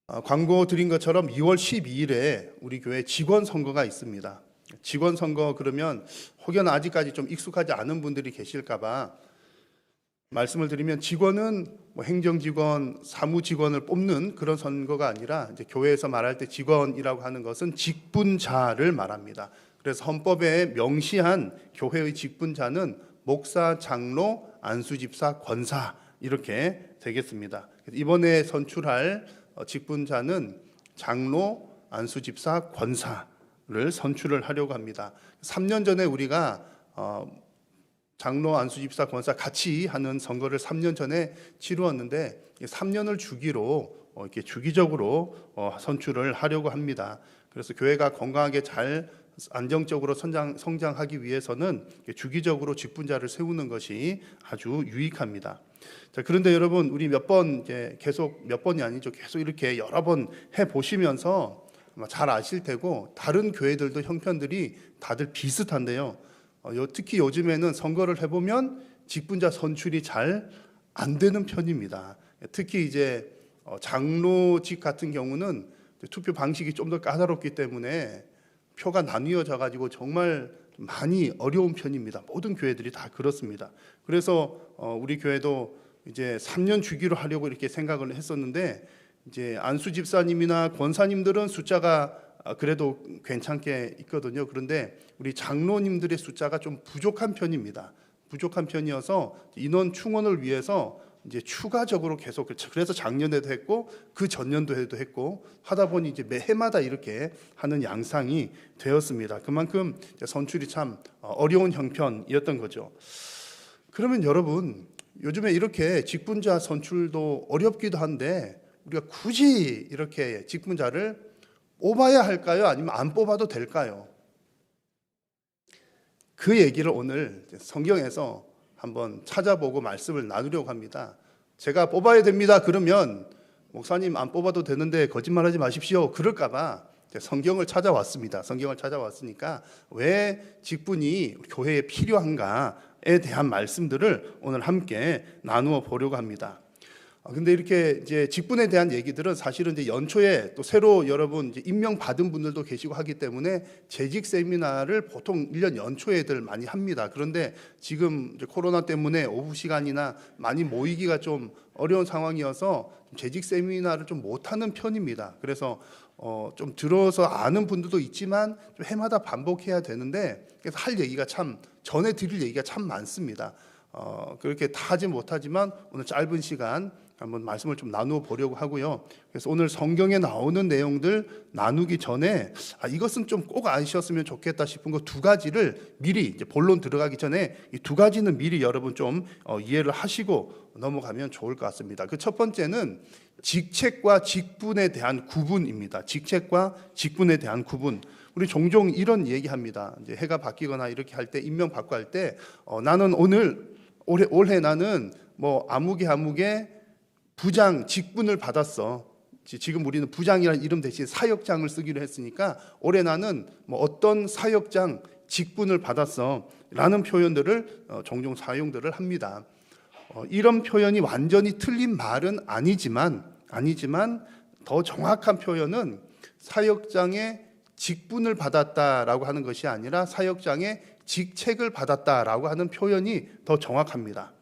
광고 드린 것처럼 2월 12일에 우리 교회 직원 선거가 있습니다. 직원 선거 그러면 혹여나 아직까지 좀 익숙하지 않은 분들이 계실까봐 말씀을 드리면, 직원은 행정직원, 사무직원을 뽑는 그런 선거가 아니라 이제 교회에서 말할 때 직원이라고 하는 것은 직분자를 말합니다. 그래서 헌법에 명시한 교회의 직분자는 목사, 장로, 안수집사, 권사 이렇게 되겠습니다. 이번에 선출할 직분자는 장로, 안수집사, 권사를 선출을 하려고 합니다. 3년 전에 우리가 장로, 안수집사, 권사 같이 하는 선거를 3년 전에 치루었는데 3년을 주기로 이렇게 주기적으로 선출을 하려고 합니다. 그래서 교회가 건강하게 잘 안정적으로 성장하기 위해서는 주기적으로 직분자를 세우는 것이 아주 유익합니다. 자, 그런데 여러분, 우리 몇 번이 아니죠. 계속 이렇게 여러 번 해보시면서 잘 아실 테고, 다른 교회들도 형편들이 다들 비슷한데요. 특히 요즘에는 선거를 해보면 직분자 선출이 잘 안 되는 편입니다. 특히 이제 장로직 같은 경우는 투표 방식이 좀 더 까다롭기 때문에 표가 나뉘어져 가지고 정말 많이 어려운 편입니다. 모든 교회들이 다 그렇습니다. 그래서 우리 교회도 이제 3년 주기로 하려고 이렇게 생각을 했었는데, 이제 안수 집사님이나 권사님들은 숫자가 그래도 괜찮게 있거든요. 그런데 우리 장로님들의 숫자가 좀 부족한 편입니다. 부족한 편이어서 인원 충원을 위해서 이제 추가적으로 계속, 그래서 작년에도 했고 그 전년도에도 했고 하다 보니 이제 매해마다 이렇게 하는 양상이 되었습니다. 그만큼 선출이 참 어려운 형편이었던 거죠. 그러면 여러분, 요즘에 이렇게 직분자 선출도 어렵기도 한데 우리가 굳이 이렇게 직분자를 뽑아야 할까요? 아니면 안 뽑아도 될까요? 그 얘기를 오늘 성경에서 한번 찾아보고 말씀을 나누려고 합니다. 제가 뽑아야 됩니다 그러면 목사님 안 뽑아도 되는데 거짓말하지 마십시오 그럴까봐 성경을 찾아왔습니다. 성경을 찾아왔으니까 왜 직분이 교회에 필요한가에 대한 말씀들을 오늘 함께 나누어 보려고 합니다. 근데 이렇게 이제 직분에 대한 얘기들은 사실은 이제 연초에 또 새로 여러분 이제 임명 받은 분들도 계시고 하기 때문에 재직 세미나를 보통 1년 연초에들 많이 합니다. 그런데 지금 이제 코로나 때문에 오후 시간이나 많이 모이기가 좀 어려운 상황이어서 재직 세미나를 좀 못하는 편입니다. 그래서 좀 들어서 아는 분들도 있지만 좀 해마다 반복해야 되는데, 그래서 할 얘기가 참, 전해드릴 얘기가 참 많습니다. 그렇게 다 하지 못하지만 오늘 짧은 시간 한번 말씀을 좀 나누어 보려고 하고요. 그래서 오늘 성경에 나오는 내용들 나누기 전에 이것은 좀 꼭 아셨으면 좋겠다 싶은 거 두 가지를 미리, 이제 본론 들어가기 전에 이 두 가지는 미리 여러분 좀 이해를 하시고 넘어가면 좋을 것 같습니다. 그 첫 번째는 직책과 직분에 대한 구분입니다. 직책과 직분에 대한 구분. 우리 종종 이런 얘기합니다. 이제 해가 바뀌거나 이렇게 할 때, 임명 받고 할 때 나는 올해 나는 뭐 아무개 부장 직분을 받았어. 지금 우리는 부장이라는 이름 대신 사역장을 쓰기로 했으니까 올해 나는 뭐 어떤 사역장 직분을 받았어 라는 표현들을 종종 사용들을 합니다. 이런 표현이 완전히 틀린 말은 아니지만 더 정확한 표현은 사역장의 직분을 받았다라고 하는 것이 아니라 사역장의 직책을 받았다라고 하는 표현이 더 정확합니다.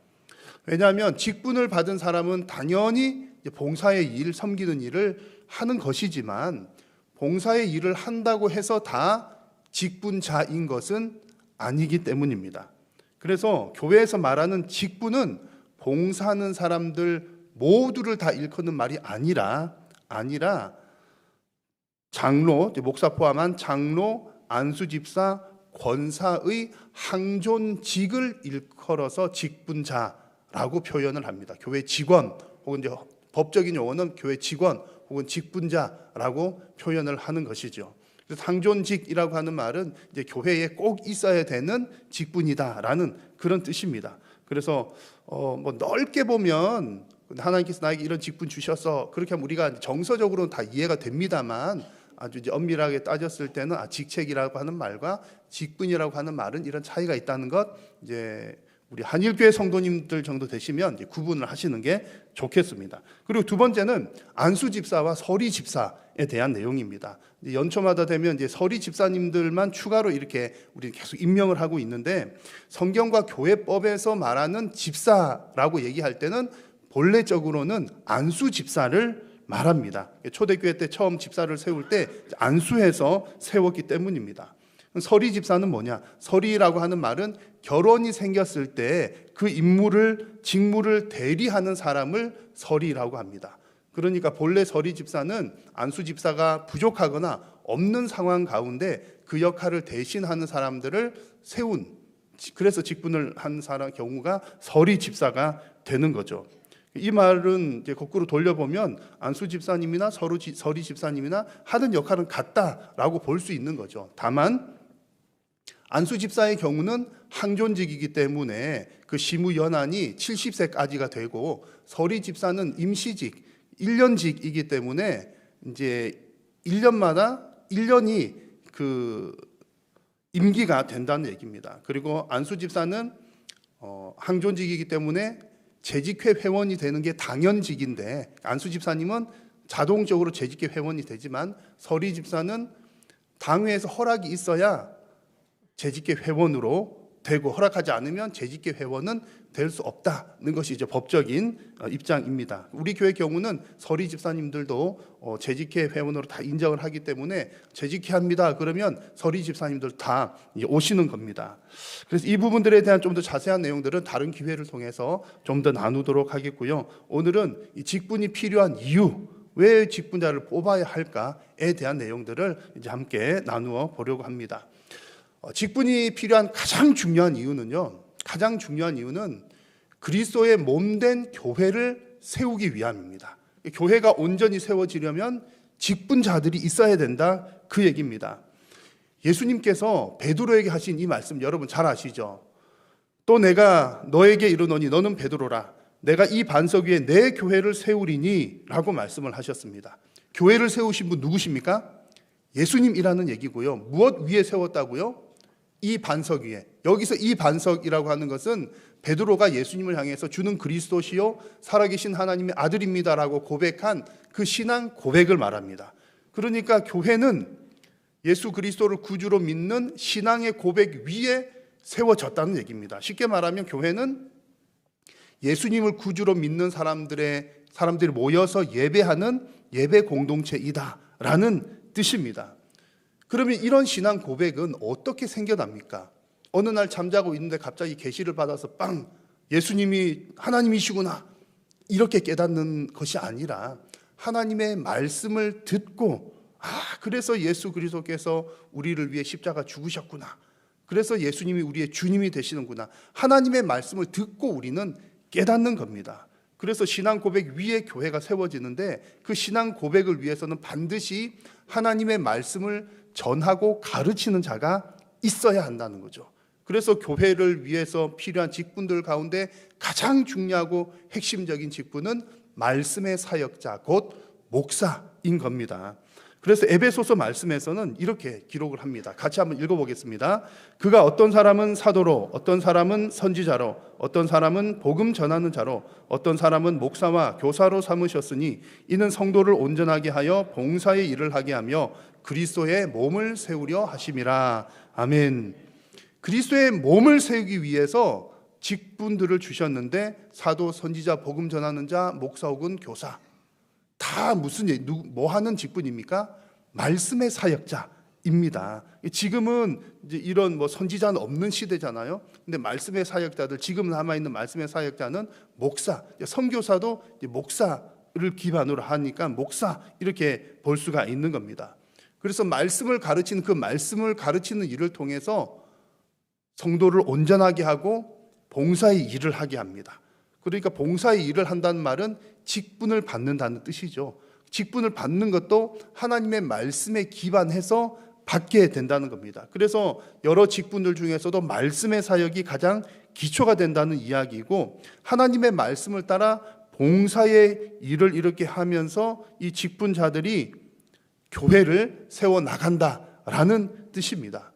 왜냐하면 직분을 받은 사람은 당연히 봉사의 일, 섬기는 일을 하는 것이지만 봉사의 일을 한다고 해서 다 직분자인 것은 아니기 때문입니다. 그래서 교회에서 말하는 직분은 봉사하는 사람들 모두를 다 일컫는 말이 아니라 장로, 목사 포함한 장로, 안수집사, 권사의 항존직을 일컬어서 직분자라고 표현을 합니다. 교회 직원, 혹은 이제 법적인 용어는 교회 직원 혹은 직분자라고 표현을 하는 것이죠. 그래서 항존직이라고 하는 말은 이제 교회에 꼭 있어야 되는 직분이다라는 그런 뜻입니다. 그래서 뭐 넓게 보면 하나님께서 나에게 이런 직분 주셔서 그렇게 하면 우리가 정서적으로는 다 이해가 됩니다만, 아주 이제 엄밀하게 따졌을 때는 직책이라고 하는 말과 직분이라고 하는 말은 이런 차이가 있다는 것, 이제 우리 한일교회 성도님들 정도 되시면 이제 구분을 하시는 게 좋겠습니다. 그리고 두 번째는 안수 집사와 서리 집사에 대한 내용입니다. 연초마다 되면 이제 서리 집사님들만 추가로 이렇게 우리 계속 임명을 하고 있는데, 성경과 교회법에서 말하는 집사라고 얘기할 때는 본래적으로는 안수 집사를 말합니다. 초대교회 때 처음 집사를 세울 때 안수해서 세웠기 때문입니다. 서리 집사는 뭐냐? 서리라고 하는 말은 결혼이 생겼을 때 그 직무를 대리하는 사람을 서리라고 합니다. 그러니까 본래 서리 집사는 안수 집사가 부족하거나 없는 상황 가운데 그 역할을 대신하는 사람들을 세운, 그래서 직분을 한 사람 경우가 서리 집사가 되는 거죠. 이 말은 이제 거꾸로 돌려보면 안수 집사님이나 서리 집사님이나 하는 역할은 같다라고 볼 수 있는 거죠. 다만 안수 집사의 경우는 항존직이기 때문에 그 시무 연한이 70세까지가 되고, 서리 집사는 임시직 1년직이기 때문에 이제 1년이 그 임기가 된다는 얘기입니다. 그리고 안수 집사는 항존직이기 때문에 재직회 회원이 되는 게 당연직인데, 안수 집사님은 자동적으로 재직회 회원이 되지만 서리 집사는 당회에서 허락이 있어야 재직계 회원으로 되고, 허락하지 않으면 재직계 회원은 될 수 없다는 것이 이제 법적인 입장입니다. 우리 교회 경우는 서리 집사님들도 재직회 회원으로 다 인정을 하기 때문에 재직회 합니다 그러면 서리 집사님들 다 오시는 겁니다. 그래서 이 부분들에 대한 좀 더 자세한 내용들은 다른 기회를 통해서 좀 더 나누도록 하겠고요. 오늘은 이 직분이 필요한 이유, 왜 직분자를 뽑아야 할까에 대한 내용들을 이제 함께 나누어 보려고 합니다. 직분이 필요한 가장 중요한 이유는 그리스도의 몸된 교회를 세우기 위함입니다. 교회가 온전히 세워지려면 직분자들이 있어야 된다, 그 얘기입니다. 예수님께서 베드로에게 하신 이 말씀 여러분 잘 아시죠? 또 내가 너에게 이르노니 너는 베드로라, 내가 이 반석 위에 내 교회를 세우리니 라고 말씀을 하셨습니다. 교회를 세우신 분 누구십니까? 예수님이라는 얘기고요. 무엇 위에 세웠다고요? 이 반석 위에. 여기서 이 반석이라고 하는 것은 베드로가 예수님을 향해서 주는 그리스도시요 살아계신 하나님의 아들입니다라고 고백한 그 신앙 고백을 말합니다. 그러니까 교회는 예수 그리스도를 구주로 믿는 신앙의 고백 위에 세워졌다는 얘기입니다. 쉽게 말하면 교회는 예수님을 구주로 믿는 사람들이 모여서 예배하는 예배 공동체이다라는 뜻입니다. 그러면 이런 신앙 고백은 어떻게 생겨납니까? 어느 날 잠자고 있는데 갑자기 계시를 받아서 빵, 예수님이 하나님이시구나 이렇게 깨닫는 것이 아니라, 하나님의 말씀을 듣고, 그래서 예수 그리스도께서 우리를 위해 십자가 죽으셨구나, 그래서 예수님이 우리의 주님이 되시는구나, 하나님의 말씀을 듣고 우리는 깨닫는 겁니다. 그래서 신앙 고백 위에 교회가 세워지는데, 그 신앙 고백을 위해서는 반드시 하나님의 말씀을 전하고 가르치는 자가 있어야 한다는 거죠. 그래서 교회를 위해서 필요한 직분들 가운데 가장 중요하고 핵심적인 직분은 말씀의 사역자, 곧 목사인 겁니다. 그래서 에베소서 말씀에서는 이렇게 기록을 합니다. 같이 한번 읽어보겠습니다. 그가 어떤 사람은 사도로, 어떤 사람은 선지자로, 어떤 사람은 복음 전하는 자로, 어떤 사람은 목사와 교사로 삼으셨으니 이는 성도를 온전하게 하여 봉사의 일을 하게 하며 그리스도의 몸을 세우려 하심이라. 아멘. 그리스도의 몸을 세우기 위해서 직분들을 주셨는데, 사도, 선지자, 복음 전하는 자, 목사 혹은 교사, 다 뭐 하는 직분입니까? 말씀의 사역자입니다. 지금은 이제 이런 선지자는 없는 시대잖아요. 근데 말씀의 사역자들, 지금 남아있는 말씀의 사역자는 목사, 선교사도 목사를 기반으로 하니까 목사, 이렇게 볼 수가 있는 겁니다. 그래서 말씀을 가르치는, 그 말씀을 가르치는 일을 통해서 성도를 온전하게 하고 봉사의 일을 하게 합니다. 그러니까 봉사의 일을 한다는 말은 직분을 받는다는 뜻이죠. 직분을 받는 것도 하나님의 말씀에 기반해서 받게 된다는 겁니다. 그래서 여러 직분들 중에서도 말씀의 사역이 가장 기초가 된다는 이야기이고, 하나님의 말씀을 따라 봉사의 일을 이렇게 하면서 이 직분자들이 교회를 세워나간다라는 뜻입니다.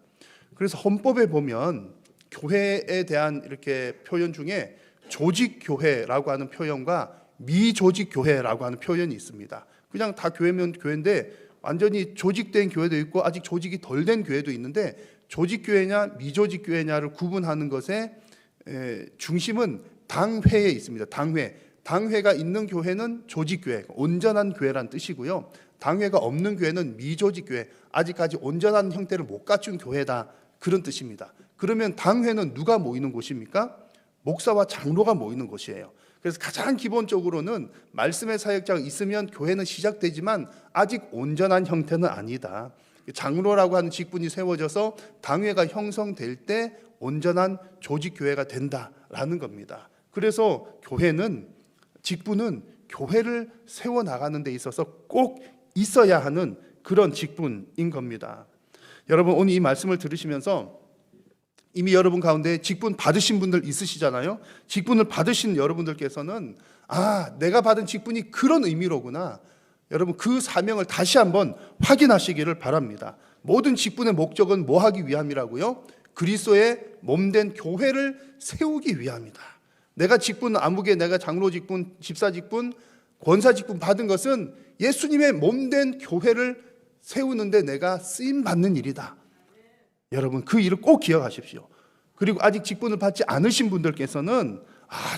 그래서 헌법에 보면 교회에 대한 이렇게 표현 중에 조직교회라고 하는 표현과 미조직교회라고 하는 표현이 있습니다. 그냥 다 교회면 교회인데 완전히 조직된 교회도 있고 아직 조직이 덜 된 교회도 있는데 조직교회냐 미조직교회냐를 구분하는 것에 중심은 당회에 있습니다. 당회가 있는 교회는 조직교회, 온전한 교회란 뜻이고요. 당회가 없는 교회는 미조직교회, 아직까지 온전한 형태를 못 갖춘 교회다, 그런 뜻입니다. 그러면 당회는 누가 모이는 곳입니까? 목사와 장로가 모이는 곳이에요. 그래서 가장 기본적으로는 말씀의 사역자가 있으면 교회는 시작되지만 아직 온전한 형태는 아니다. 장로라고 하는 직분이 세워져서 당회가 형성될 때 온전한 조직교회가 된다라는 겁니다. 그래서 직분은 교회를 세워나가는 데 있어서 꼭 있어야 하는 그런 직분인 겁니다. 여러분, 오늘 이 말씀을 들으시면서 이미 여러분 가운데 직분 받으신 분들 있으시잖아요. 직분을 받으신 여러분들께서는 내가 받은 직분이 그런 의미로구나, 여러분 그 사명을 다시 한번 확인하시기를 바랍니다. 모든 직분의 목적은 뭐 하기 위함이라고요? 그리스도의 몸된 교회를 세우기 위함이다. 내가 직분 아무개, 내가 장로 직분, 집사 직분, 권사 직분 받은 것은 예수님의 몸된 교회를 세우는데 내가 쓰임 받는 일이다. 여러분, 그 일을 꼭 기억하십시오. 그리고 아직 직분을 받지 않으신 분들께서는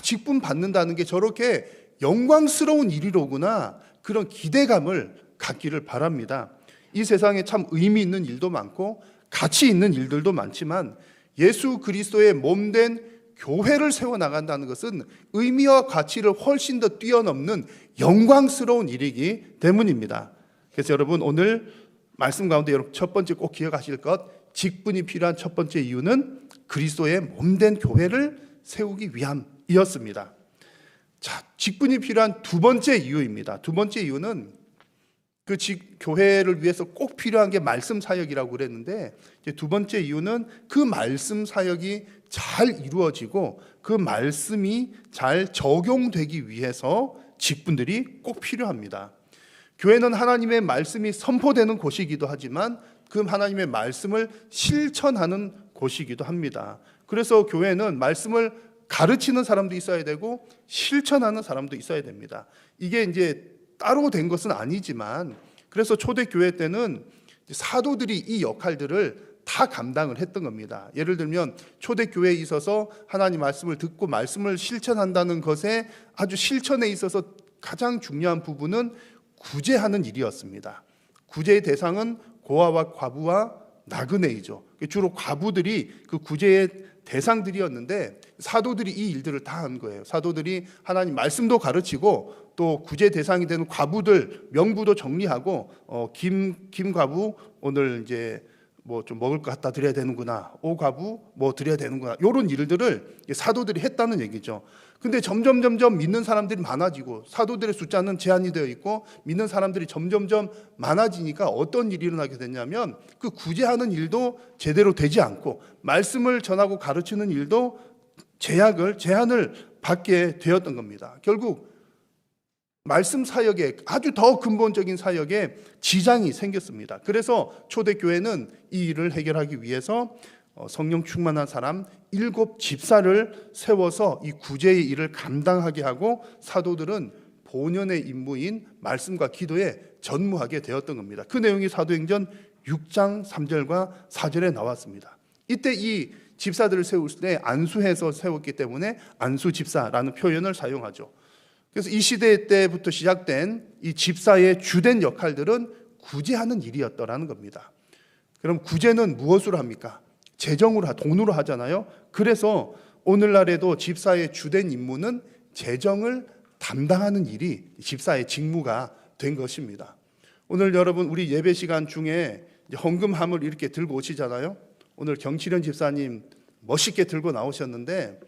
직분 받는다는 게 저렇게 영광스러운 일이로구나, 그런 기대감을 갖기를 바랍니다. 이 세상에 참 의미 있는 일도 많고 가치 있는 일들도 많지만 예수 그리스도의 몸된 교회를 세워나간다는 것은 의미와 가치를 훨씬 더 뛰어넘는 영광스러운 일이기 때문입니다. 그래서 여러분, 오늘 말씀 가운데 여러분 첫 번째 꼭 기억하실 것, 직분이 필요한 첫 번째 이유는 그리스도의 몸된 교회를 세우기 위함이었습니다. 자, 직분이 필요한 두 번째 이유입니다. 두 번째 이유는 그 교회를 위해서 꼭 필요한 게 말씀 사역이라고 그랬는데, 이제 두 번째 이유는 그 말씀 사역이 잘 이루어지고 그 말씀이 잘 적용되기 위해서 직분들이 꼭 필요합니다. 교회는 하나님의 말씀이 선포되는 곳이기도 하지만 그 하나님의 말씀을 실천하는 곳이기도 합니다. 그래서 교회는 말씀을 가르치는 사람도 있어야 되고 실천하는 사람도 있어야 됩니다. 이게 이제 따로 된 것은 아니지만, 그래서 초대교회 때는 사도들이 이 역할들을 다 감당을 했던 겁니다. 예를 들면 초대교회에 있어서 하나님 말씀을 듣고 말씀을 실천한다는 것에 아주 실천에 있어서 가장 중요한 부분은 구제하는 일이었습니다. 구제의 대상은 고아와 과부와 나그네이죠. 주로 과부들이 그 구제의 대상들이었는데 사도들이 이 일들을 다 한 거예요. 사도들이 하나님 말씀도 가르치고 또 구제 대상이 되는 과부들 명부도 정리하고 김 과부 오늘 이제 뭐 좀 먹을 거 갖다 드려야 되는구나, 오 과부 뭐 드려야 되는구나, 이런 일들을 사도들이 했다는 얘기죠. 근데 점점 믿는 사람들이 많아지고 사도들의 숫자는 제한이 되어 있고 믿는 사람들이 점점 많아지니까 어떤 일이 일어나게 됐냐면 그 구제하는 일도 제대로 되지 않고 말씀을 전하고 가르치는 일도 제한을 받게 되었던 겁니다. 결국 말씀 사역에, 아주 더 근본적인 사역에 지장이 생겼습니다. 그래서 초대교회는 이 일을 해결하기 위해서 성령 충만한 사람 7 집사를 세워서 이 구제의 일을 감당하게 하고 사도들은 본연의 임무인 말씀과 기도에 전무하게 되었던 겁니다. 그 내용이 사도행전 6장 3절과 4절에 나왔습니다. 이때 이 집사들을 세울 때 안수해서 세웠기 때문에 안수집사라는 표현을 사용하죠. 그래서 이 시대 때부터 시작된 이 집사의 주된 역할들은 구제하는 일이었더라는 겁니다. 그럼 구제는 무엇으로 합니까? 재정으로, 돈으로 하잖아요. 그래서 오늘날에도 집사의 주된 임무는 재정을 담당하는 일이 집사의 직무가 된 것입니다. 오늘 여러분 우리 예배 시간 중에 헌금함을 이렇게 들고 오시잖아요. 오늘 경칠현 집사님 멋있게 들고 나오셨는데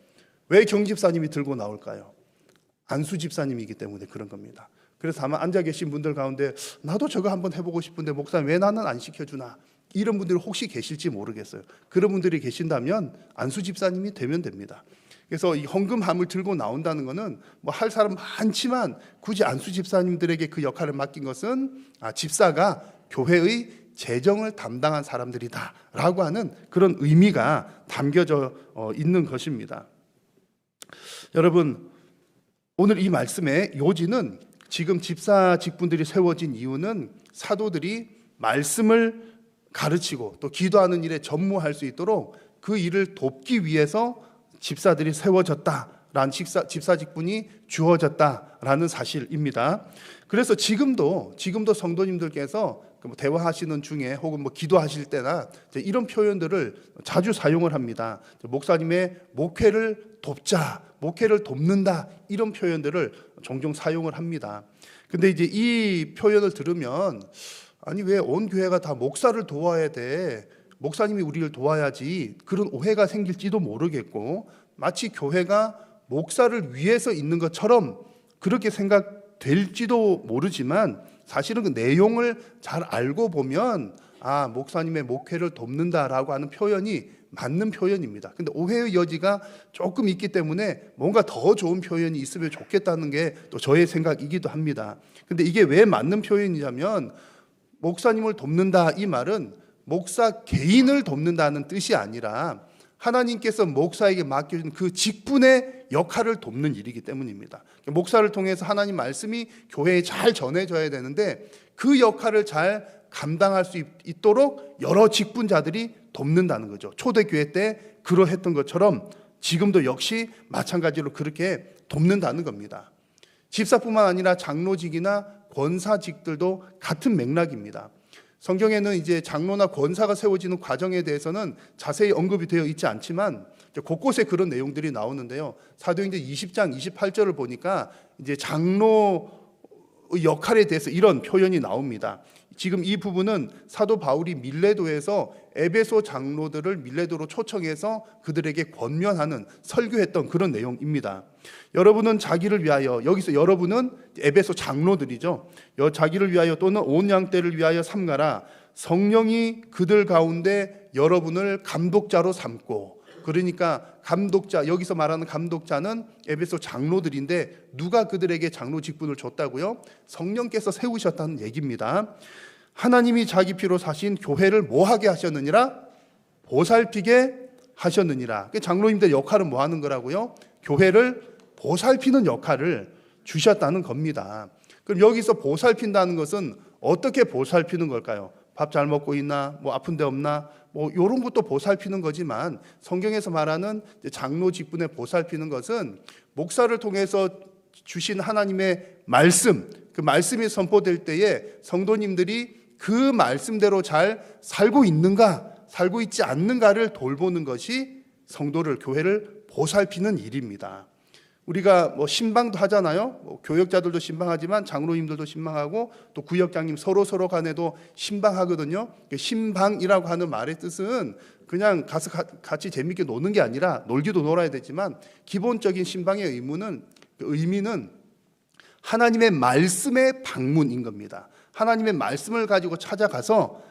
왜 경 집사님이 들고 나올까요? 안수 집사님이기 때문에 그런 겁니다. 그래서 아마 앉아 계신 분들 가운데 나도 저거 한번 해보고 싶은데 목사님 왜 나는 안 시켜주나, 이런 분들이 혹시 계실지 모르겠어요. 그런 분들이 계신다면 안수 집사님이 되면 됩니다. 그래서 이 헌금함을 들고 나온다는 것은 뭐 할 사람 많지만 굳이 안수 집사님들에게 그 역할을 맡긴 것은 집사가 교회의 재정을 담당한 사람들이다라고 하는 그런 의미가 담겨져 있는 것입니다. 여러분, 오늘 이 말씀의 요지는 지금 집사 직분들이 세워진 이유는 사도들이 말씀을 가르치고 또 기도하는 일에 전무할 수 있도록 그 일을 돕기 위해서 집사들이 세워졌다라는 집사 직분이 주어졌다라는 사실입니다. 그래서 지금도 성도님들께서 대화하시는 중에 혹은 기도하실 때나 이런 표현들을 자주 사용을 합니다. 목사님의 목회를 돕자, 목회를 돕는다, 이런 표현들을 종종 사용을 합니다. 근데 이제 이 표현을 들으면 아니 왜 온 교회가 다 목사를 도와야 돼? 목사님이 우리를 도와야지, 그런 오해가 생길지도 모르겠고, 마치 교회가 목사를 위해서 있는 것처럼 그렇게 생각될지도 모르지만, 사실은 그 내용을 잘 알고 보면 목사님의 목회를 돕는다라고 하는 표현이 맞는 표현입니다. 근데 오해의 여지가 조금 있기 때문에 뭔가 더 좋은 표현이 있으면 좋겠다는 게 또 저의 생각이기도 합니다. 근데 이게 왜 맞는 표현이냐면, 목사님을 돕는다, 이 말은 목사 개인을 돕는다는 뜻이 아니라 하나님께서 목사에게 맡겨준 그 직분의 역할을 돕는 일이기 때문입니다. 목사를 통해서 하나님 말씀이 교회에 잘 전해져야 되는데 그 역할을 잘 감당할 수 있도록 여러 직분자들이 돕는다는 거죠. 초대교회 때 그러했던 것처럼 지금도 역시 마찬가지로 그렇게 돕는다는 겁니다. 집사뿐만 아니라 장로직이나 권사직들도 같은 맥락입니다. 성경에는 이제 장로나 권사가 세워지는 과정에 대해서는 자세히 언급이 되어 있지 않지만 곳곳에 그런 내용들이 나오는데요. 사도행전 20장 28절을 보니까 이제 장로 역할에 대해서 이런 표현이 나옵니다. 지금 이 부분은 사도 바울이 밀레도에서 에베소 장로들을 밀레도로 초청해서 그들에게 권면하는, 설교했던 그런 내용입니다. 여러분은 자기를 위하여, 여기서 여러분은 에베소 장로들이죠. 자기를 위하여 또는 온 양떼를 위하여 삼가라. 성령이 그들 가운데 여러분을 감독자로 삼고, 그러니까 감독자, 여기서 말하는 감독자는 에베소 장로들인데 누가 그들에게 장로 직분을 줬다고요? 성령께서 세우셨다는 얘기입니다. 하나님이 자기 피로 사신 교회를 뭐하게 하셨느니라? 보살피게 하셨느니라. 장로님들 역할은 뭐 하는 거라고요? 교회를 보살피는 역할을 주셨다는 겁니다. 그럼 여기서 보살핀다는 것은 어떻게 보살피는 걸까요? 밥 잘 먹고 있나? 아픈 데 없나? 이런 것도 보살피는 거지만, 성경에서 말하는 장로 직분에 보살피는 것은 목사를 통해서 주신 하나님의 말씀, 그 말씀이 선포될 때에 성도님들이 그 말씀대로 잘 살고 있는가, 살고 있지 않는가를 돌보는 것이 성도를, 교회를 보살피는 일입니다. 우리가 신방도 하잖아요. 교역자들도 신방하지만 장로님들도 신방하고 또 구역장님 서로 간에도 신방하거든요. 신방이라고 하는 말의 뜻은 그냥 가서 같이 재밌게 노는 게 아니라, 놀기도 놀아야 되지만 기본적인 신방의 의미는 하나님의 말씀의 방문인 겁니다. 하나님의 말씀을 가지고 찾아가서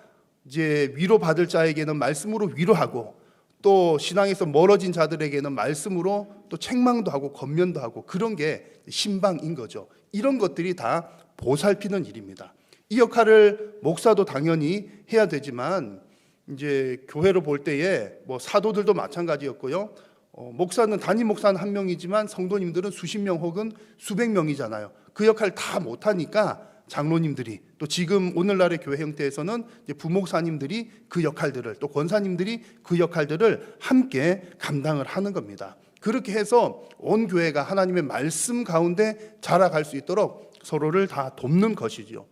이제 위로받을 자에게는 말씀으로 위로하고, 또 신앙에서 멀어진 자들에게는 말씀으로 또 책망도 하고 권면도 하고, 그런 게 신방인 거죠. 이런 것들이 다 보살피는 일입니다. 이 역할을 목사도 당연히 해야 되지만, 이제 교회로 볼 때에 사도들도 마찬가지였고요. 목사는, 담임 목사는 한 명이지만 성도님들은 수십 명 혹은 수백 명이잖아요. 그 역할을 다 못하니까 장로님들이, 또 지금 오늘날의 교회 형태에서는 부목사님들이 그 역할들을, 또 권사님들이 그 역할들을 함께 감당을 하는 겁니다. 그렇게 해서 온 교회가 하나님의 말씀 가운데 자라갈 수 있도록 서로를 다 돕는 것이죠.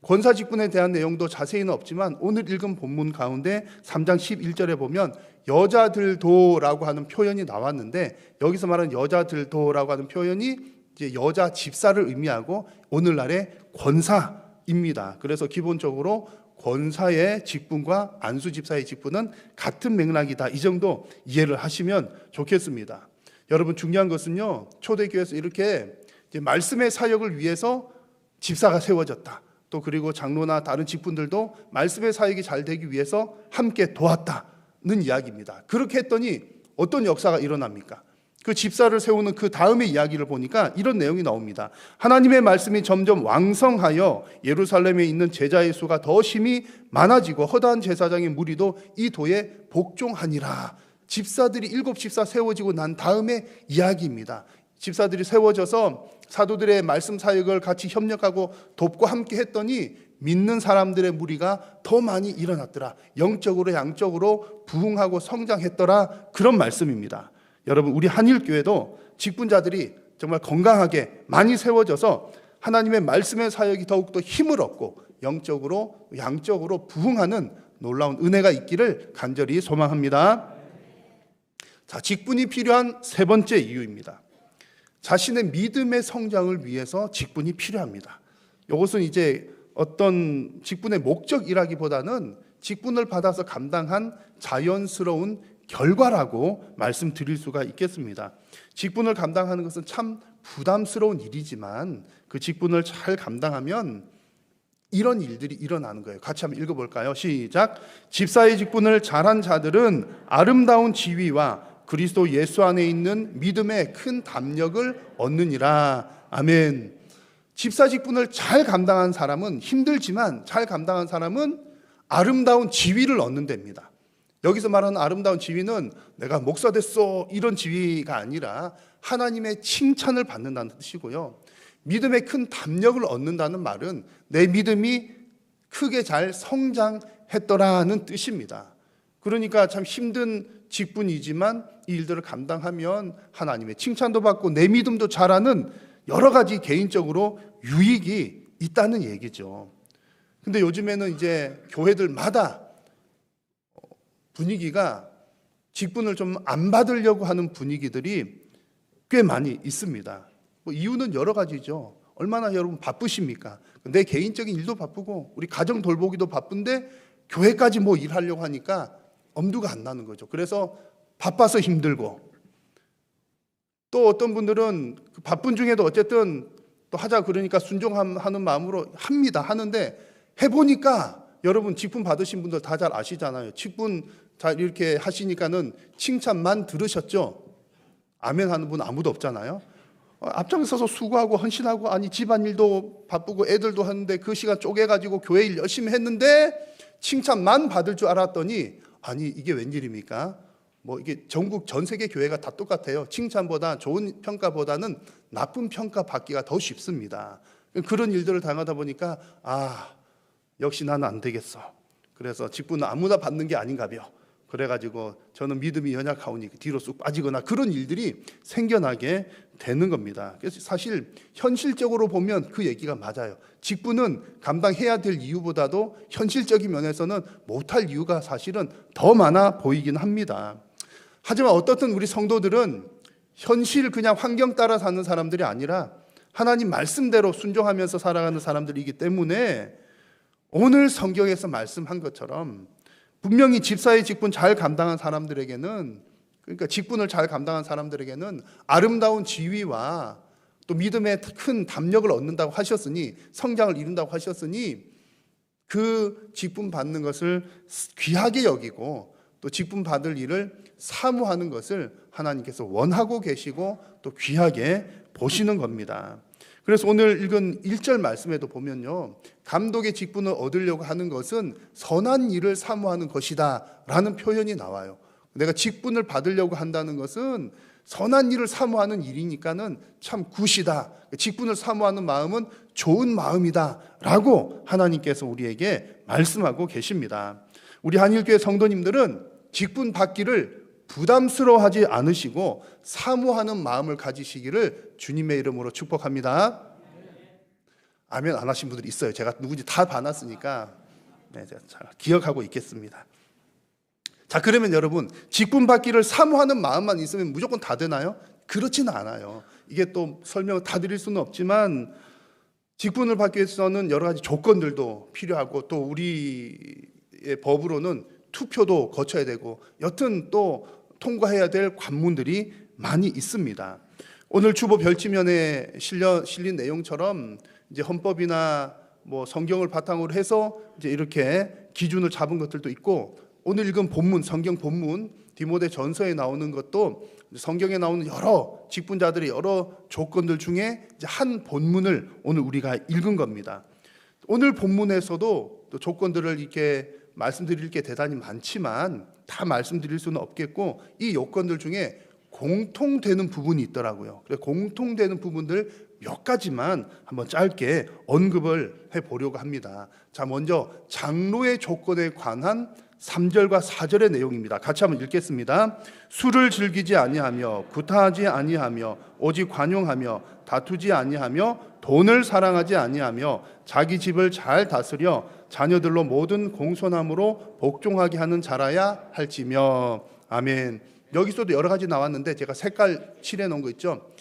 권사 직분에 대한 내용도 자세히는 없지만 오늘 읽은 본문 가운데 3장 11절에 보면 여자들도라고 하는 표현이 나왔는데, 여기서 말하는 여자들도라고 하는 표현이 이제 여자 집사를 의미하고 오늘날의 권사입니다. 그래서 기본적으로 권사의 직분과 안수 집사의 직분은 같은 맥락이다, 이 정도 이해를 하시면 좋겠습니다. 여러분, 중요한 것은요, 초대교회에서 이렇게 이제 말씀의 사역을 위해서 집사가 세워졌다, 또 그리고 장로나 다른 직분들도 말씀의 사역이 잘 되기 위해서 함께 도왔다는 이야기입니다. 그렇게 했더니 어떤 역사가 일어납니까? 그 집사를 세우는 그 다음의 이야기를 보니까 이런 내용이 나옵니다. 하나님의 말씀이 점점 왕성하여 예루살렘에 있는 제자의 수가 더 심히 많아지고 허다한 제사장의 무리도 이 도에 복종하니라. 집사들이 7집사 세워지고 난 다음에 이야기입니다. 집사들이 세워져서 사도들의 말씀 사역을 같이 협력하고 돕고 함께 했더니 믿는 사람들의 무리가 더 많이 일어났더라. 영적으로 양적으로 부흥하고 성장했더라. 그런 말씀입니다. 여러분, 우리 한일교회도 직분자들이 정말 건강하게 많이 세워져서 하나님의 말씀의 사역이 더욱더 힘을 얻고 영적으로 양적으로 부흥하는 놀라운 은혜가 있기를 간절히 소망합니다. 자, 직분이 필요한 세 번째 이유입니다. 자신의 믿음의 성장을 위해서 직분이 필요합니다. 이것은 이제 어떤 직분의 목적이라기보다는 직분을 받아서 감당한 자연스러운 결과라고 말씀드릴 수가 있겠습니다. 직분을 감당하는 것은 참 부담스러운 일이지만 그 직분을 잘 감당하면 이런 일들이 일어나는 거예요. 같이 한번 읽어볼까요? 시작. 집사의 직분을 잘한 자들은 아름다운 지위와 그리스도 예수 안에 있는 믿음의 큰 담력을 얻느니라. 아멘. 집사 직분을 잘 감당한 사람은, 힘들지만 잘 감당한 사람은 아름다운 지위를 얻는 데입니다. 여기서 말하는 아름다운 지위는 내가 목사 됐어 이런 지위가 아니라 하나님의 칭찬을 받는다는 뜻이고요. 믿음의 큰 담력을 얻는다는 말은 내 믿음이 크게 잘 성장했더라는 뜻입니다. 그러니까 참 힘든 직분이지만 이 일들을 감당하면 하나님의 칭찬도 받고 내 믿음도 자라는 여러 가지 개인적으로 유익이 있다는 얘기죠. 근데 요즘에는 이제 교회들마다 분위기가 직분을 좀 안 받으려고 하는 분위기들이 꽤 많이 있습니다. 뭐 이유는 여러 가지죠. 얼마나 여러분 바쁘십니까? 내 개인적인 일도 바쁘고 우리 가정 돌보기도 바쁜데 교회까지 뭐 일하려고 하니까 엄두가 안 나는 거죠. 그래서 바빠서 힘들고, 또 어떤 분들은 그 바쁜 중에도 어쨌든 또 하자 그러니까 순종하는 마음으로 합니다. 하는데 해보니까 여러분 직분 받으신 분들 다 잘 아시잖아요. 직분 잘 이렇게 하시니까는 칭찬만 들으셨죠? 아멘 하는 분 아무도 없잖아요. 앞장서서 수고하고 헌신하고, 아니 집안일도 바쁘고 애들도 하는데 그 시간 쪼개가지고 교회 일 열심히 했는데 칭찬만 받을 줄 알았더니, 아니 이게 웬일입니까? 뭐 이게 전국 전 세계 교회가 다 똑같아요. 칭찬보다, 좋은 평가보다는 나쁜 평가 받기가 더 쉽습니다. 그런 일들을 당하다 보니까 역시 나는 안 되겠어. 그래서 직분은 아무나 받는 게 아닌가벼. 그래가지고 저는 믿음이 연약하오니 뒤로 쑥 빠지거나 그런 일들이 생겨나게 되는 겁니다. 그래서 사실 현실적으로 보면 그 얘기가 맞아요. 직분은 감당해야 될 이유보다도 현실적인 면에서는 못할 이유가 사실은 더 많아 보이긴 합니다. 하지만 어떻든 우리 성도들은 현실 그냥 환경 따라 사는 사람들이 아니라 하나님 말씀대로 순종하면서 살아가는 사람들이기 때문에 오늘 성경에서 말씀한 것처럼 분명히 집사의 직분 잘 감당한 사람들에게는, 그러니까 직분을 잘 감당한 사람들에게는 아름다운 지위와 또 믿음의 큰 담력을 얻는다고 하셨으니, 성장을 이룬다고 하셨으니 그 직분 받는 것을 귀하게 여기고 또 직분 받을 일을 사모하는 것을 하나님께서 원하고 계시고 또 귀하게 보시는 겁니다. 그래서 오늘 읽은 1절 말씀에도 보면요, 감독의 직분을 얻으려고 하는 것은 선한 일을 사모하는 것이다 라는 표현이 나와요. 내가 직분을 받으려고 한다는 것은 선한 일을 사모하는 일이니까는 참 굿이다, 직분을 사모하는 마음은 좋은 마음이다 라고 하나님께서 우리에게 말씀하고 계십니다. 우리 한일교회 성도님들은 직분 받기를 부담스러워하지 않으시고 사모하는 마음을 가지시기를 주님의 이름으로 축복합니다. 아멘 안 하신 분들이 있어요. 제가 누군지 다 봐놨으니까 제가 잘 기억하고 있겠습니다. 자, 그러면 여러분, 직분 받기를 사모하는 마음만 있으면 무조건 다 되나요? 그렇지는 않아요. 이게 또 설명을 다 드릴 수는 없지만 직분을 받기 위해서는 여러 가지 조건들도 필요하고 또 우리의 법으로는 투표도 거쳐야 되고 여튼 또 통과해야 될 관문들이 많이 있습니다. 오늘 주보 별지면에 실린 내용처럼 이제 헌법이나 뭐 성경을 바탕으로 해서 이제 이렇게 기준을 잡은 것들도 있고, 오늘 읽은 본문, 성경 본문 디모데 전서에 나오는 것도 성경에 나오는 여러 직분자들의 여러 조건들 중에 이제 한 본문을 오늘 우리가 읽은 겁니다. 오늘 본문에서도 또 조건들을 이렇게 말씀드릴 게 대단히 많지만 다 말씀드릴 수는 없겠고, 이 요건들 중에 공통되는 부분이 있더라고요. 그래서 공통되는 부분들 몇 가지만 한번 짧게 언급을 해보려고 합니다. 자, 먼저 장로의 조건에 관한 3절과 4절의 내용입니다. 같이 한번 읽겠습니다. 술을 즐기지 아니하며 구타하지 아니하며 오직 관용하며 다투지 아니하며 돈을 사랑하지 아니하며 자기 집을 잘 다스려 자녀들로 모든 공손함으로 복종하게 하는 자라야 할지며. 아멘. 여기서도 여러 가지 나왔는데 제가 색깔 칠해 놓은 거 있죠.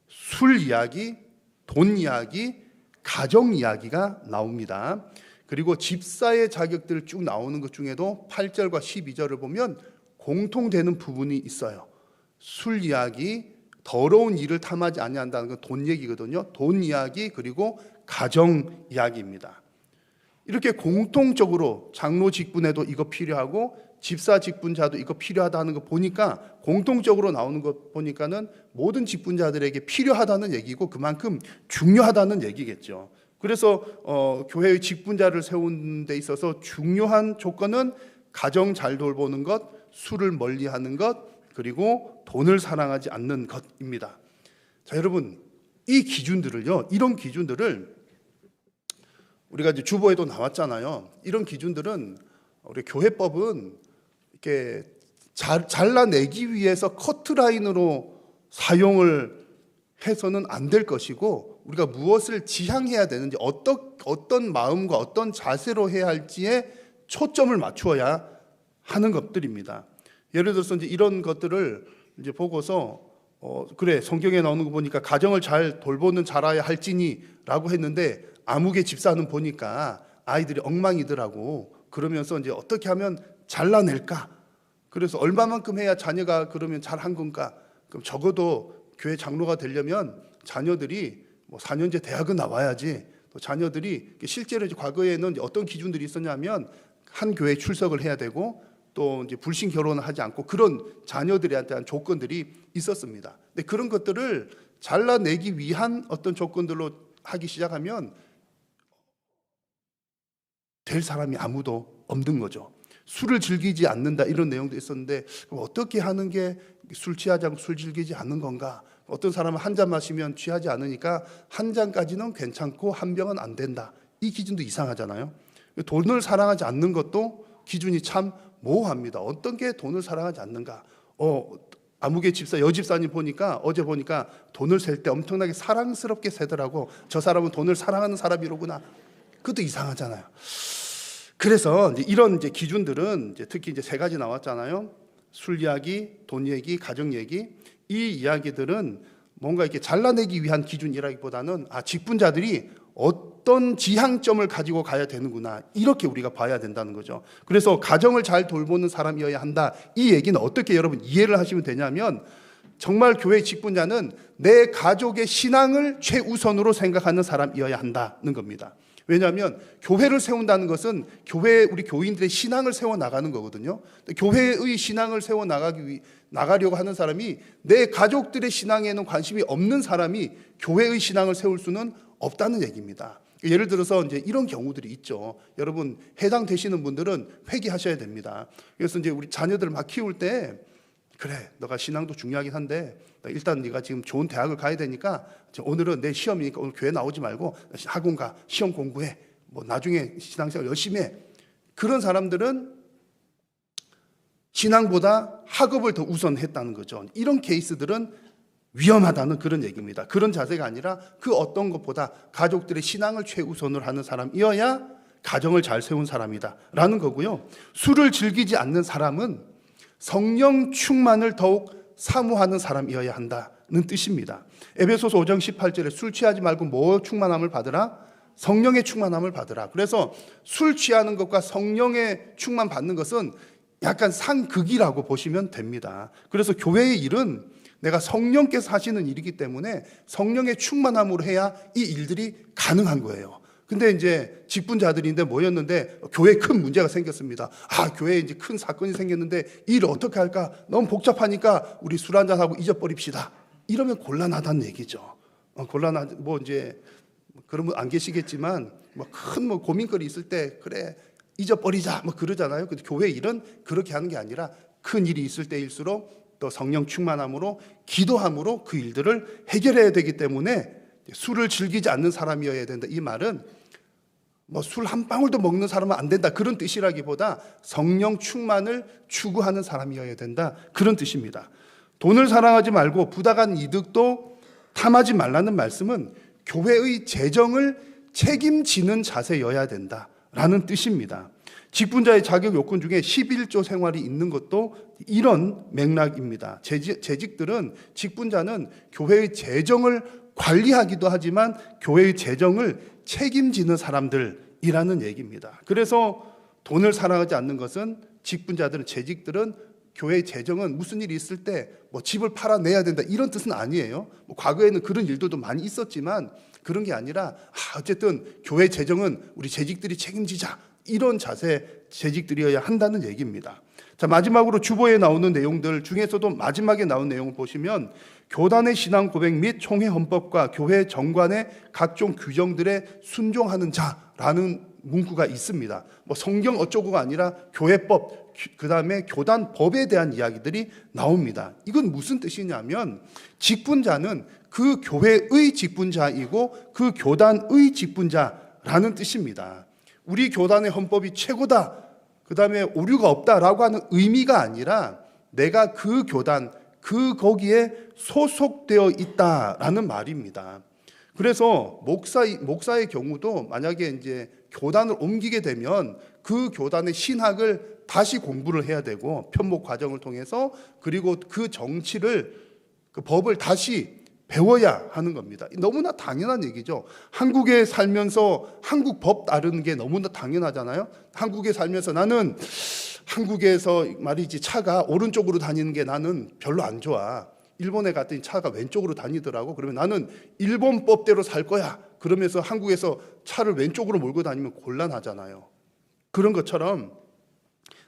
술 이야기, 돈 이야기, 가정 이야기가 나옵니다. 그리고 집사의 자격들 쭉 나오는 것 중에도 8절과 12절을 보면 공통되는 부분이 있어요. 술 이야기, 더러운 일을 탐하지 아니한다는 건 돈 얘기거든요. 돈 이야기, 그리고 가정 이야기입니다. 이렇게 공통적으로 장로 직분에도 이거 필요하고 집사 직분자도 이거 필요하다는 거 보니까, 공통적으로 나오는 거 보니까는 모든 직분자들에게 필요하다는 얘기고 그만큼 중요하다는 얘기겠죠. 그래서 교회의 직분자를 세우는 데 있어서 중요한 조건은 가정 잘 돌보는 것, 술을 멀리하는 것, 그리고 돈을 사랑하지 않는 것입니다. 자, 여러분, 이 기준들을요, 이런 기준들을 우리가 이제 주보에도 나왔잖아요. 이런 기준들은 우리 교회법은 이렇게 잘라내기 위해서 커트라인으로 사용을 해서는 안 될 것이고, 우리가 무엇을 지향해야 되는지, 어떤 마음과 어떤 자세로 해야 할지에 초점을 맞추어야 하는 것들입니다. 예를 들어서 이제 이런 것들을 이제 보고서 그래, 성경에 나오는 거 보니까 가정을 잘 돌보는 자라야 할지니라고 했는데, 아무개 집사는 보니까 아이들이 엉망이더라고. 그러면서 이제 어떻게 하면 잘라낼까? 그래서 얼마만큼 해야 자녀가 그러면 잘한 건가? 그럼 적어도 교회 장로가 되려면 자녀들이 뭐 4년제 대학은 나와야지. 또 자녀들이 실제로 이제 과거에는 이제 어떤 기준들이 있었냐면, 한 교회에 출석을 해야 되고, 또 이제 불신 결혼을 하지 않고, 그런 자녀들에 대한 조건들이 있었습니다. 근데 그런 것들을 잘라내기 위한 어떤 조건들로 하기 시작하면 될 사람이 아무도 없는 거죠. 술을 즐기지 않는다, 이런 내용도 있었는데, 그럼 어떻게 하는 게 술 취하지 않고 술 즐기지 않는 건가? 어떤 사람은 한 잔 마시면 취하지 않으니까 한 잔까지는 괜찮고 한 병은 안 된다. 이 기준도 이상하잖아요. 돈을 사랑하지 않는 것도 기준이 참 모호합니다. 어떤 게 돈을 사랑하지 않는가? 아무개 집사, 여집사님 보니까 어제 보니까 돈을 셀 때 엄청나게 사랑스럽게 세더라고. 저 사람은 돈을 사랑하는 사람이로구나. 그것도 이상하잖아요. 그래서 이제 이런 이제 기준들은 이제 특히 이제 3가지 나왔잖아요. 술 이야기, 돈 얘기, 가정 얘기. 이 이야기들은 뭔가 이렇게 잘라내기 위한 기준이라기보다는 직분자들이 어떤 지향점을 가지고 가야 되는구나, 이렇게 우리가 봐야 된다는 거죠. 그래서 가정을 잘 돌보는 사람이어야 한다, 이 얘기는 어떻게 여러분 이해를 하시면 되냐면, 정말 교회 직분자는 내 가족의 신앙을 최우선으로 생각하는 사람이어야 한다는 겁니다. 왜냐하면 교회를 세운다는 것은 우리 교인들의 신앙을 세워나가는 거거든요. 교회의 신앙을 나가려고 하는 사람이 내 가족들의 신앙에는 관심이 없는 사람이 교회의 신앙을 세울 수는 없다는 얘기입니다. 예를 들어서 이제 이런 경우들이 있죠. 여러분, 해당되시는 분들은 회개하셔야 됩니다. 그래서 이제 우리 자녀들 막 키울 때, 그래, 너가 신앙도 중요하긴 한데 일단 네가 지금 좋은 대학을 가야 되니까 오늘은 내 시험이니까 오늘 교회 나오지 말고 학원 가, 시험 공부해, 뭐 나중에 신앙생활 열심히 해. 그런 사람들은 신앙보다 학업을 더 우선했다는 거죠. 이런 케이스들은 위험하다는 그런 얘기입니다. 그런 자세가 아니라 그 어떤 것보다 가족들의 신앙을 최우선으로 하는 사람이어야 가정을 잘 세운 사람이다 라는 거고요. 술을 즐기지 않는 사람은 성령 충만을 더욱 사모하는 사람이어야 한다는 뜻입니다. 에베소서 5장 18절에 술 취하지 말고 뭐 충만함을 받으라? 성령의 충만함을 받으라. 그래서 술 취하는 것과 성령의 충만 받는 것은 약간 상극이라고 보시면 됩니다. 그래서 교회의 일은 내가 성령께서 하시는 일이기 때문에 성령의 충만함으로 해야 이 일들이 가능한 거예요. 근데 이제 직분자들인데 모였는데 교회에 큰 문제가 생겼습니다. 교회에 이제 큰 사건이 생겼는데 일을 어떻게 할까? 너무 복잡하니까 우리 술 한잔하고 잊어버립시다. 이러면 곤란하다는 얘기죠. 이제 그러면 안 계시겠지만 큰 고민거리 있을 때 그래 잊어버리자 그러잖아요. 근데 교회 일은 그렇게 하는 게 아니라 큰 일이 있을 때일수록 또 성령 충만함으로 기도함으로 그 일들을 해결해야 되기 때문에 술을 즐기지 않는 사람이어야 된다. 이 말은 술 한 방울도 먹는 사람은 안 된다 그런 뜻이라기보다 성령 충만을 추구하는 사람이어야 된다 그런 뜻입니다. 돈을 사랑하지 말고 부당한 이득도 탐하지 말라는 말씀은 교회의 재정을 책임지는 자세여야 된다라는 뜻입니다. 직분자의 자격 요건 중에 11조 생활이 있는 것도 이런 맥락입니다. 재직들은 직분자는 교회의 재정을 관리하기도 하지만 교회의 재정을 책임지는 사람들이라는 얘기입니다. 그래서 돈을 사랑하지 않는 것은 직분자들은 재직들은 교회의 재정은 무슨 일이 있을 때 집을 팔아내야 된다 이런 뜻은 아니에요. 과거에는 그런 일들도 많이 있었지만 그런 게 아니라 어쨌든 교회 재정은 우리 재직들이 책임지자 이런 자세 재직들이어야 한다는 얘기입니다. 자, 마지막으로 주보에 나오는 내용들 중에서도 마지막에 나온 내용을 보시면 교단의 신앙 고백 및 총회 헌법과 교회 정관의 각종 규정들에 순종하는 자라는 문구가 있습니다. 성경 어쩌고가 아니라 교회법, 그 다음에 교단법에 대한 이야기들이 나옵니다. 이건 무슨 뜻이냐면 직분자는 그 교회의 직분자이고 그 교단의 직분자라는 뜻입니다. 우리 교단의 헌법이 최고다, 그 다음에 오류가 없다라고 하는 의미가 아니라 내가 그 교단, 거기에 소속되어 있다라는 말입니다. 그래서 목사의 경우도 만약에 이제 교단을 옮기게 되면 그 교단의 신학을 다시 공부를 해야 되고 편목 과정을 통해서 그리고 그 정치를 그 법을 다시 배워야 하는 겁니다. 너무나 당연한 얘기죠. 한국에 살면서 한국 법 따르는 게 너무나 당연하잖아요. 한국에 살면서 나는 한국에서 말이지 차가 오른쪽으로 다니는 게 나는 별로 안 좋아. 일본에 갔더니 차가 왼쪽으로 다니더라고. 그러면 나는 일본 법대로 살 거야. 그러면서 한국에서 차를 왼쪽으로 몰고 다니면 곤란하잖아요. 그런 것처럼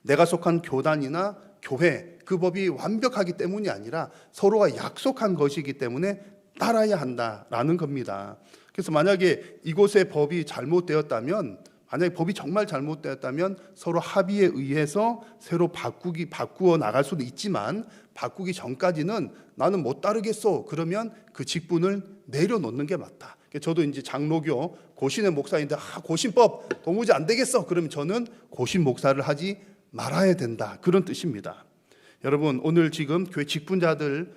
내가 속한 교단이나 교회 그 법이 완벽하기 때문이 아니라 서로가 약속한 것이기 때문에 따라야 한다라는 겁니다. 그래서 만약에 이곳의 법이 잘못되었다면 만약에 법이 정말 잘못되었다면 서로 합의에 의해서 새로 바꾸어 나갈 수도 있지만 바꾸기 전까지는 나는 못 따르겠어. 그러면 그 직분을 내려놓는 게 맞다. 저도 이제 장로교 고신의 목사인데 고신법 도무지 안 되겠어. 그러면 저는 고신 목사를 하지 말아야 된다. 그런 뜻입니다. 여러분 오늘 지금 교회 직분자들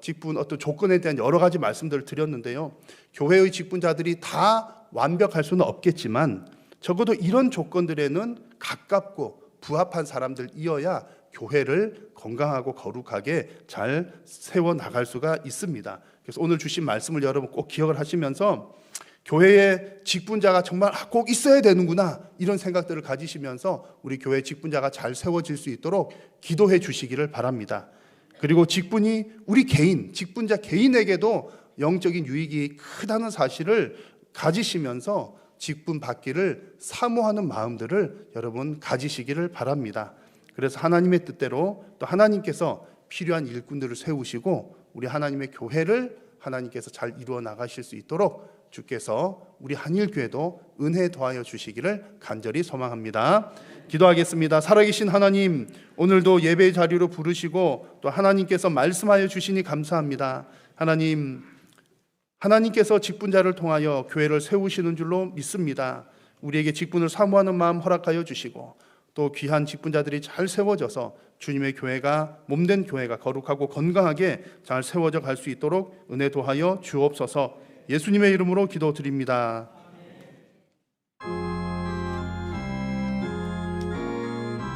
직분 어떤 조건에 대한 여러 가지 말씀들을 드렸는데요. 교회의 직분자들이 다 완벽할 수는 없겠지만 적어도 이런 조건들에는 가깝고 부합한 사람들이어야 교회를 건강하고 거룩하게 잘 세워나갈 수가 있습니다. 그래서 오늘 주신 말씀을 여러분 꼭 기억을 하시면서 교회에 직분자가 정말 꼭 있어야 되는구나 이런 생각들을 가지시면서 우리 교회 직분자가 잘 세워질 수 있도록 기도해 주시기를 바랍니다. 그리고 직분이 우리 개인, 직분자 개인에게도 영적인 유익이 크다는 사실을 가지시면서 직분 받기를 사모하는 마음들을 여러분 가지시기를 바랍니다. 그래서 하나님의 뜻대로 또 하나님께서 필요한 일꾼들을 세우시고 우리 하나님의 교회를 하나님께서 잘 이루어 나가실 수 있도록 주께서 우리 한일교회도 은혜 더하여 주시기를 간절히 소망합니다. 기도하겠습니다. 살아계신 하나님, 오늘도 예배 자리로 부르시고 또 하나님께서 말씀하여 주시니 감사합니다. 하나님께서 직분자를 통하여 교회를 세우시는 줄로 믿습니다. 우리에게 직분을 사모하는 마음 허락하여 주시고 또 귀한 직분자들이 잘 세워져서 주님의 교회가 몸된 교회가 거룩하고 건강하게 잘 세워져 갈 수 있도록 은혜 도하여 주옵소서. 예수님의 이름으로 기도드립니다.